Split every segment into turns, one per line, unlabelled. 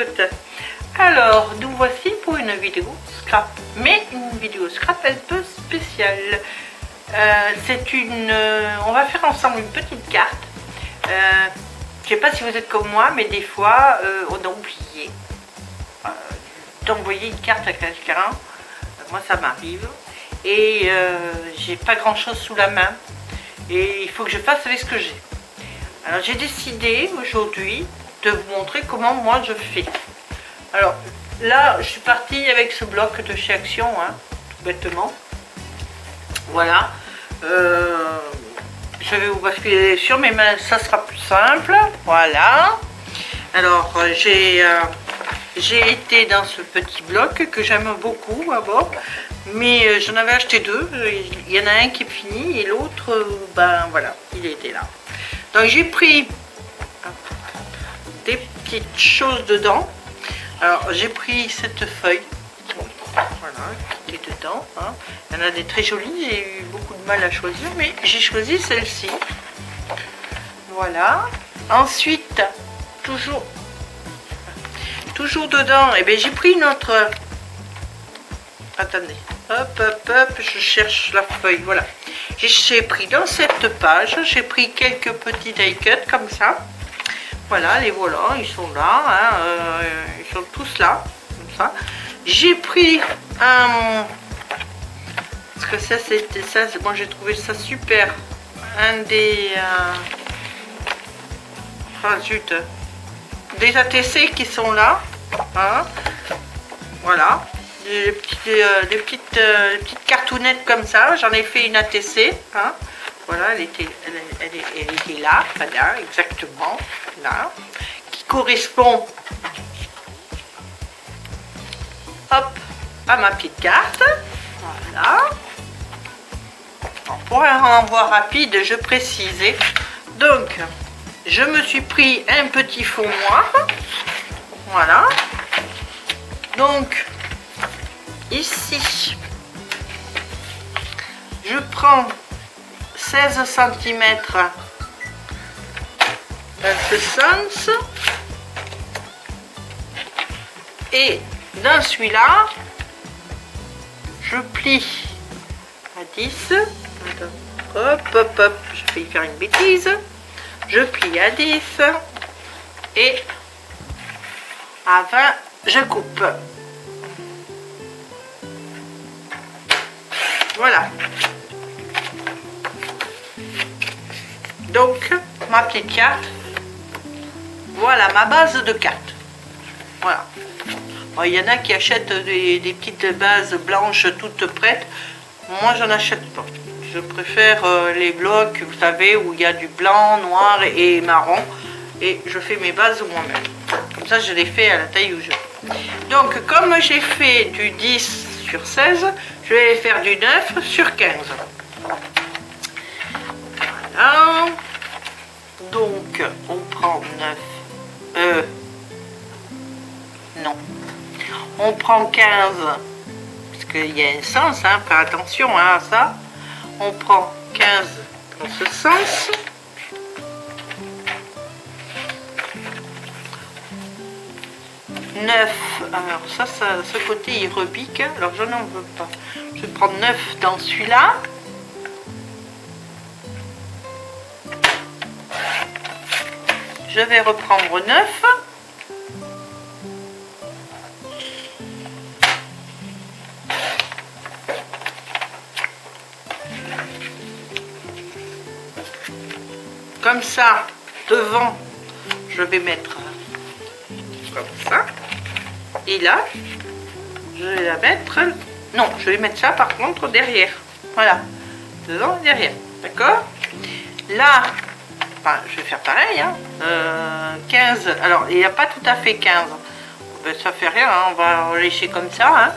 toutes. Alors, nous voici pour une vidéo scrap, mais une vidéo scrap un peu spéciale. On va faire ensemble une petite carte. Je sais pas si vous êtes comme moi, mais des fois, on a oublié d'envoyer une carte à quelqu'un. Moi, ça m'arrive. Et j'ai pas grand chose sous la main. Et il faut que je fasse avec ce que j'ai. Alors, j'ai décidé aujourd'hui de vous montrer comment moi je fais. Alors, là, je suis partie avec ce bloc de chez Action, hein, tout bêtement. Voilà. Je vais vous basculer sur mes mains, ça sera plus simple. Voilà. Alors, j'ai été dans ce petit bloc que j'aime beaucoup d'abord, mais j'en avais acheté deux. Il y en a un qui est fini et l'autre, ben voilà, il était là. Donc j'ai pris des petites choses dedans. Alors j'ai pris cette feuille, voilà, qui était dedans. Hein. Il y en a des très jolies, j'ai eu beaucoup de mal à choisir, mais j'ai choisi celle-ci. Voilà. Ensuite, toujours dedans, et bien j'ai pris une autre. Attendez, hop, hop, hop, je cherche la feuille, voilà. J'ai pris dans cette page, j'ai pris quelques petits die cuts comme ça. Voilà, les voilà, ils sont là, hein, ils sont tous là, comme ça. J'ai pris un... Parce que ça, c'était ça, moi j'ai trouvé ça super. Un des... Ah zut. Des ATC qui sont là, hein. Voilà. Des petites cartounettes comme ça, j'en ai fait une ATC, hein. Voilà, elle était là, voilà, exactement, là, qui correspond, hop, à ma petite carte, voilà. Alors, pour un renvoi rapide, je précisais, donc, je me suis pris un petit fond noir, voilà, donc, ici, je prends 16 cm dans ce sens et dans celui-là, je plie à 10. Hop, hop, hop, je vais y faire une bêtise. Je plie à 10 et à 20, je coupe. Voilà. Donc, ma petite carte. Voilà ma base de carte. Voilà. Bon, il y en a qui achètent des petites bases blanches toutes prêtes. Moi, j'en achète pas. Je préfère les blocs, vous savez, où il y a du blanc, noir et marron. Et je fais mes bases moi-même. Comme ça, je les fais à la taille où je veux. Donc, comme j'ai fait du 10 sur 16, je vais faire du 9 sur 15. Voilà. Donc, on prend 9. Non. On prend 15. Parce qu'il y a un sens, hein. Faire attention hein, à ça. On prend 15 dans ce sens. Alors ça, ce côté il repique, alors je n'en veux pas. Je vais prendre 9 dans celui-là. Je vais reprendre 9. Comme ça, devant, je vais mettre comme ça. Et là, je vais la mettre... Non, je vais mettre ça par contre derrière. Voilà. Devant et derrière. D'accord? Là, enfin, je vais faire pareil. Hein. 15. Alors, il n'y a pas tout à fait 15. Ben, ça fait rien. Hein. On va lécher comme ça. Hein.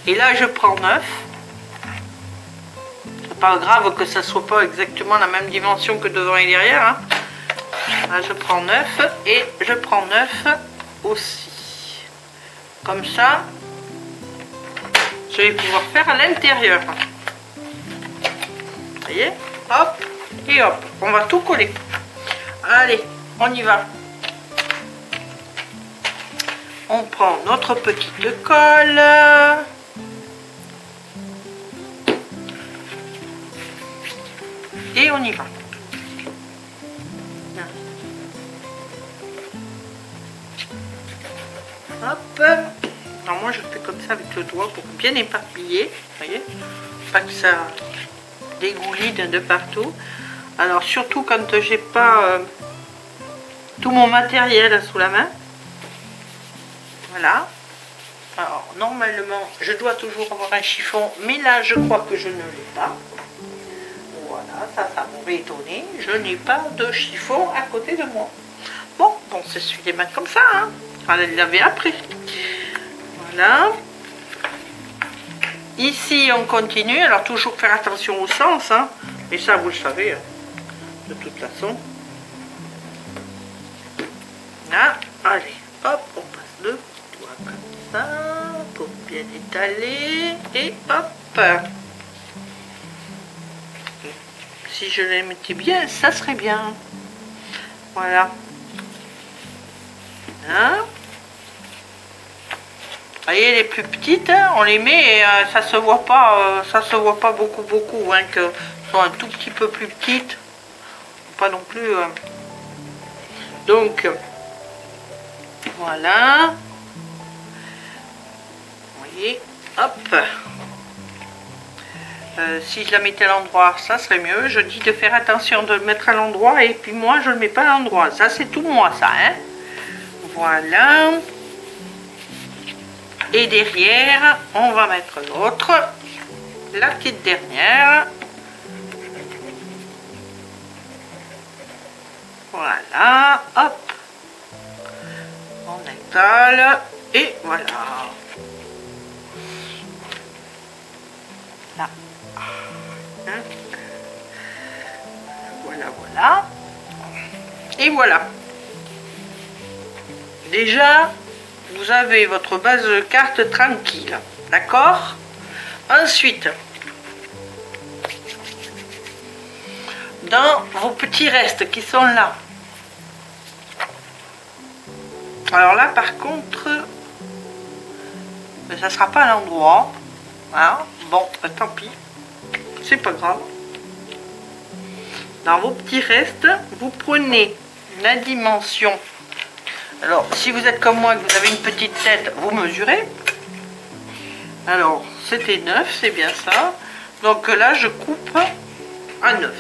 Et là, je prends 9. C'est pas grave que ça soit pas exactement la même dimension que devant et derrière. Hein. Là, je prends 9. Et je prends 9 aussi. Comme ça, je vais pouvoir faire à l'intérieur. Vous voyez? Hop, et hop, on va tout coller. Allez, on y va. On prend notre petite colle. Et on y va. Hop. Alors moi je fais comme ça avec le doigt pour bien éparpiller. Vous voyez, pas que ça dégouline de partout. Alors surtout quand j'ai pas tout mon matériel sous la main. Voilà. Alors normalement je dois toujours avoir un chiffon, mais là je crois que je ne l'ai pas. Voilà, ça m'aurait étonné. Je n'ai pas de chiffon à côté de moi. Bon, c'est celui des mains comme ça, hein. Elle l'avait après. Voilà. Ici, on continue. Alors, toujours faire attention au sens, hein. Et ça, vous le savez, hein, de toute façon. Là, allez, hop, on passe le doigt comme ça, pour bien étaler. Et hop. Si je les mettais bien, ça serait bien. Voilà. Hein? Vous voyez, les plus petites, hein, on les met et ça se voit pas beaucoup, hein, que sont un tout petit peu plus petites, pas non plus. Donc voilà. Vous voyez, hop. Si je la mettais à l'endroit, ça serait mieux. Je dis de faire attention de le mettre à l'endroit et puis moi je le mets pas à l'endroit. Ça c'est tout moi ça, hein. Voilà. Et derrière, on va mettre l'autre, la petite dernière. Voilà, hop. On étale et voilà. Là. Hein? Voilà. Et voilà. Déjà, vous avez votre base de carte tranquille, d'accord? Ensuite, dans vos petits restes qui sont là, alors là par contre, ça sera pas à l'endroit, hein? Bon, tant pis, c'est pas grave. Dans vos petits restes, vous prenez la dimension. Alors, si vous êtes comme moi, que vous avez une petite tête, vous mesurez. Alors, c'était 9, c'est bien ça. Donc là, je coupe à 9.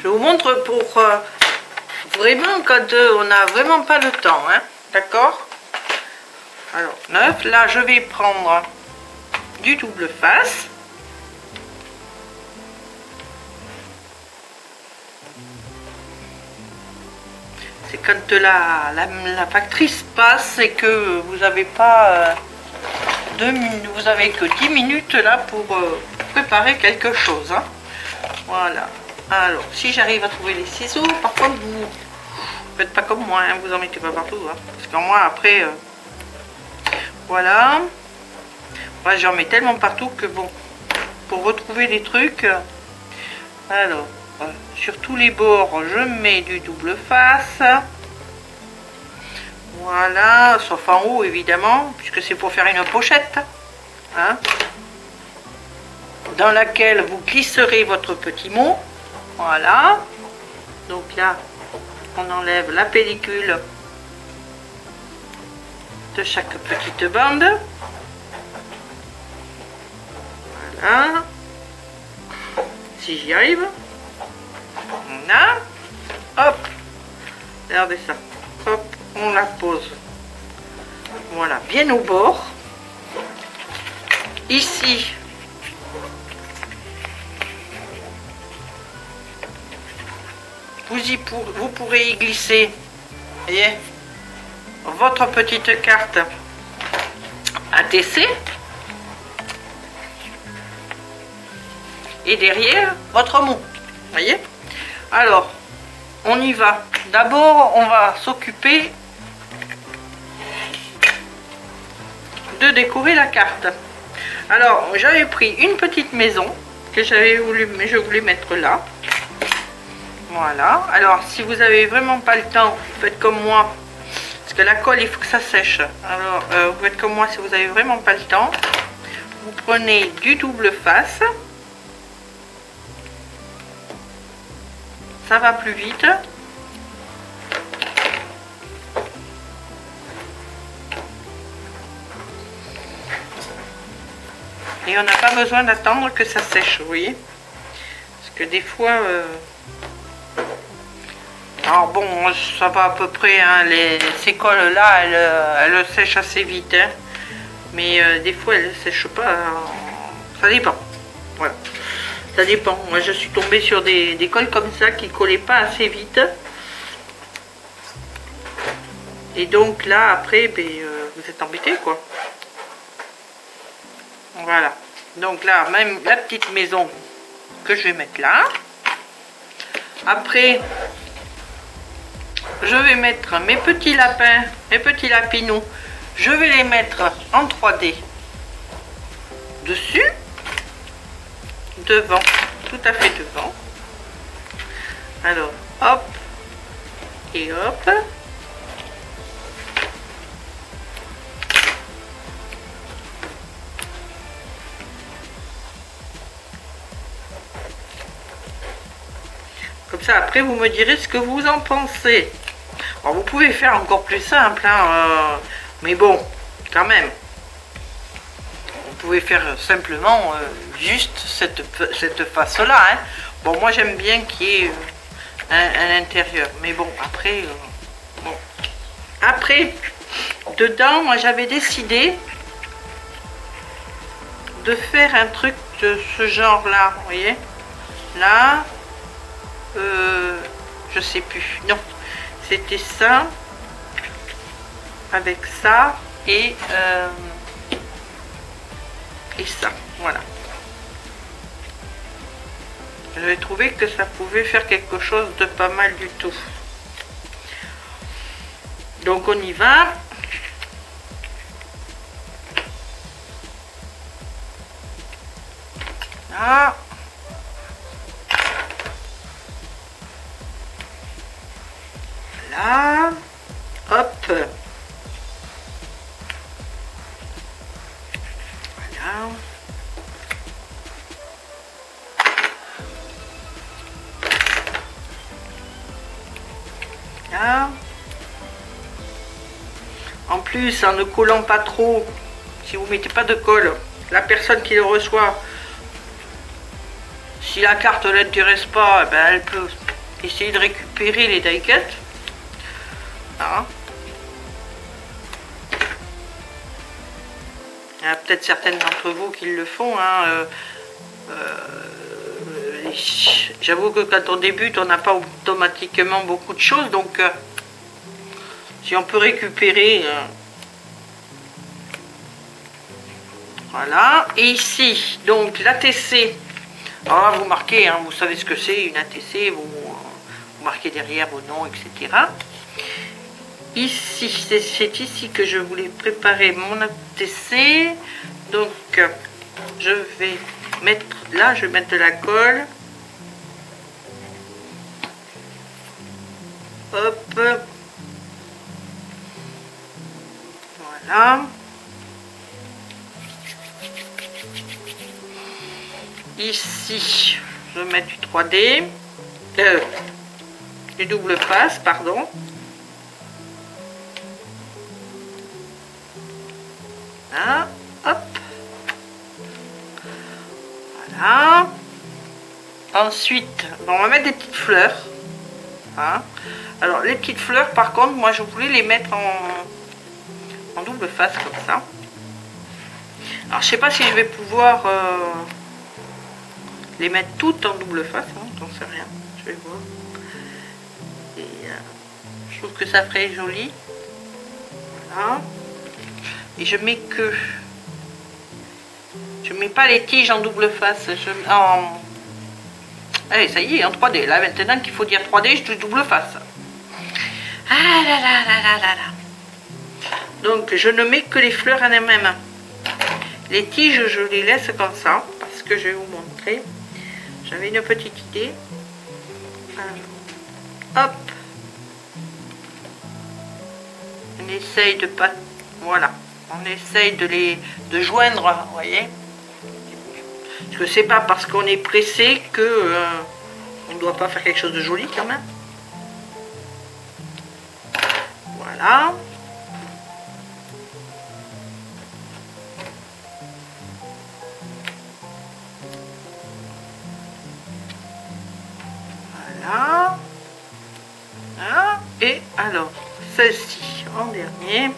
Je vous montre pour vraiment quand on n'a vraiment pas le temps, hein, d'accord? Alors, 9, là, je vais prendre du double face. C'est quand la factrice passe et que vous n'avez pas 2 minutes, vous avez que 10 minutes là pour préparer quelque chose, hein. Voilà. Alors, si j'arrive à trouver les ciseaux, par contre, vous faites pas comme moi, hein, vous en mettez pas partout, hein, parce que moi après, voilà. Moi, j'en mets tellement partout que bon, pour retrouver les trucs, alors. Sur tous les bords, je mets du double face. Voilà, sauf en haut évidemment, puisque c'est pour faire une pochette, hein, dans laquelle vous glisserez votre petit mot. Voilà. Donc là, on enlève la pellicule de chaque petite bande. Voilà. Si j'y arrive. Là, hop, regardez ça, hop, on la pose, voilà, bien au bord. Ici, vous pourrez y glisser, voyez, votre petite carte ATC, et derrière votre mot, voyez. Alors, on y va. D'abord, on va s'occuper de décorer la carte. Alors, j'avais pris une petite maison que je voulais mettre là. Voilà. Alors, si vous avez vraiment pas le temps, vous faites comme moi. Parce que la colle, il faut que ça sèche. Alors, vous faites comme moi si vous avez vraiment pas le temps. Vous prenez du double face. Ça va plus vite. Et on n'a pas besoin d'attendre que ça sèche, vous voyez. Parce que des fois... Alors bon, ça va à peu près, hein, ces colles-là, elles sèchent assez vite. Hein. Mais des fois, elles ne sèchent pas. Ça dépend. Voilà. Ça dépend. Moi, je suis tombée sur des colles comme ça qui ne collaient pas assez vite. Et donc là, après, ben, vous êtes embêtés, quoi. Voilà. Donc là, même la petite maison que je vais mettre là. Après, je vais mettre mes petits lapins, mes petits lapinous. Je vais les mettre en 3D dessus, devant, tout à fait devant. Alors, hop et hop. Comme ça, après, vous me direz ce que vous en pensez. Alors, vous pouvez faire encore plus simple, hein, mais bon, quand même. Vous pouvez faire simplement juste cette face-là. Hein. Bon, moi, j'aime bien qu'il y ait un intérieur. Mais bon, après... bon. Après, dedans, moi, j'avais décidé de faire un truc de ce genre-là. Vous voyez? Là... je sais plus, non, c'était ça avec ça et ça, voilà. J'avais trouvé que ça pouvait faire quelque chose de pas mal du tout. Donc on y va. Là. Là, hop, voilà, là. En plus, en ne collant pas trop, si vous mettez pas de colle, la personne qui le reçoit, si la carte ne l'intéresse pas, ben elle peut essayer de récupérer les die cuts. Voilà. Il y a peut-être certaines d'entre vous qui le font. Hein. J'avoue que quand on débute, on n'a pas automatiquement beaucoup de choses. Donc, si on peut récupérer... voilà. Et ici, donc l'ATC. Alors là, vous marquez, hein, vous savez ce que c'est, une ATC. Vous marquez derrière vos noms, etc. Ici, c'est ici que je voulais préparer mon ATC. Donc, je vais mettre là, je vais mettre de la colle. Hop. Voilà. Ici, je vais mettre du 3D. Du double face, pardon. Là, hop. Voilà. Ensuite, bon, on va mettre des petites fleurs. Hein. Alors, les petites fleurs, par contre, moi, je voulais les mettre en double face, comme ça. Alors, je sais pas si je vais pouvoir les mettre toutes en double face. Hein, j'en sais rien. Je vais voir. Et je trouve que ça ferait joli. Voilà. Et je mets que... je mets pas les tiges en double face. Allez, ça y est, en 3D. Là, maintenant qu'il faut dire 3D, je dis double face. Ah là là là là là là. Donc, je ne mets que les fleurs en elles-mêmes. Les tiges, je les laisse comme ça. Parce que je vais vous montrer. J'avais une petite idée. Alors, hop, on essaye de pas, voilà, on essaye de joindre, vous voyez, parce que c'est pas parce qu'on est pressé que on ne doit pas faire quelque chose de joli quand même. Voilà. Voilà. Voilà. Et alors, celle-ci en dernier.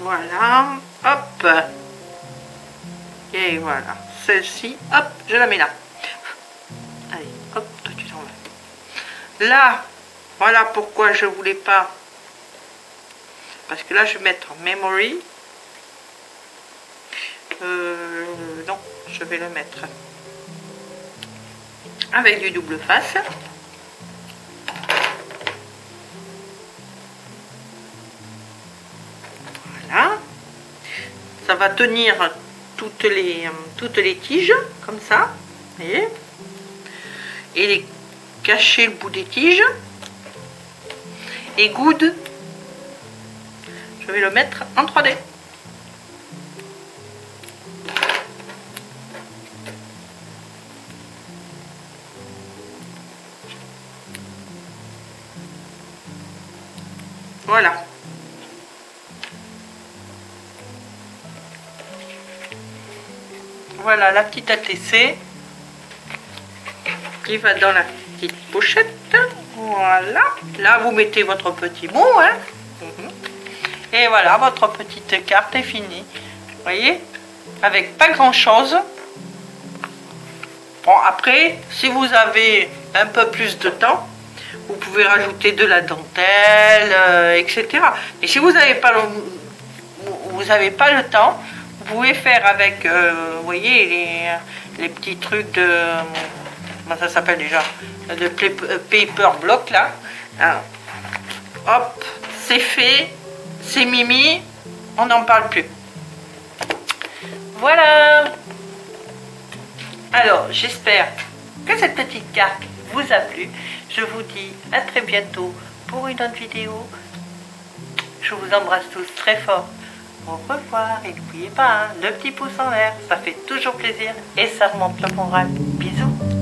Voilà. Hop. Et voilà. Celle-ci, hop, je la mets là. Allez, hop, toi tu t'en vas. Là, voilà pourquoi je voulais pas. Parce que là, je vais mettre en memory. Non, je vais le mettre avec du double face. Voilà. Ça va tenir toutes les tiges, comme ça. Vous voyez, et les cacher le bout des tiges. Et good. Je vais le mettre en 3D. Voilà. Voilà la petite ATC qui va dans la petite pochette. Voilà. Là, vous mettez votre petit mot. Hein. Et voilà, votre petite carte est finie. Vous voyez, avec pas grand chose. Bon, après, si vous avez un peu plus de temps, vous pouvez rajouter de la dentelle, etc. Et si vous n'avez pas le temps, vous pouvez faire avec, vous voyez, les petits trucs de, comment ça s'appelle déjà, de paper block là. Alors, hop, c'est fait, c'est mimi, on n'en parle plus. Voilà. Alors, j'espère que cette petite carte vous a plu. Je vous dis à très bientôt pour une autre vidéo. Je vous embrasse tous très fort. Au revoir et n'oubliez pas, hein, le petit pouce en l'air, ça fait toujours plaisir et ça remonte le moral. Bisous.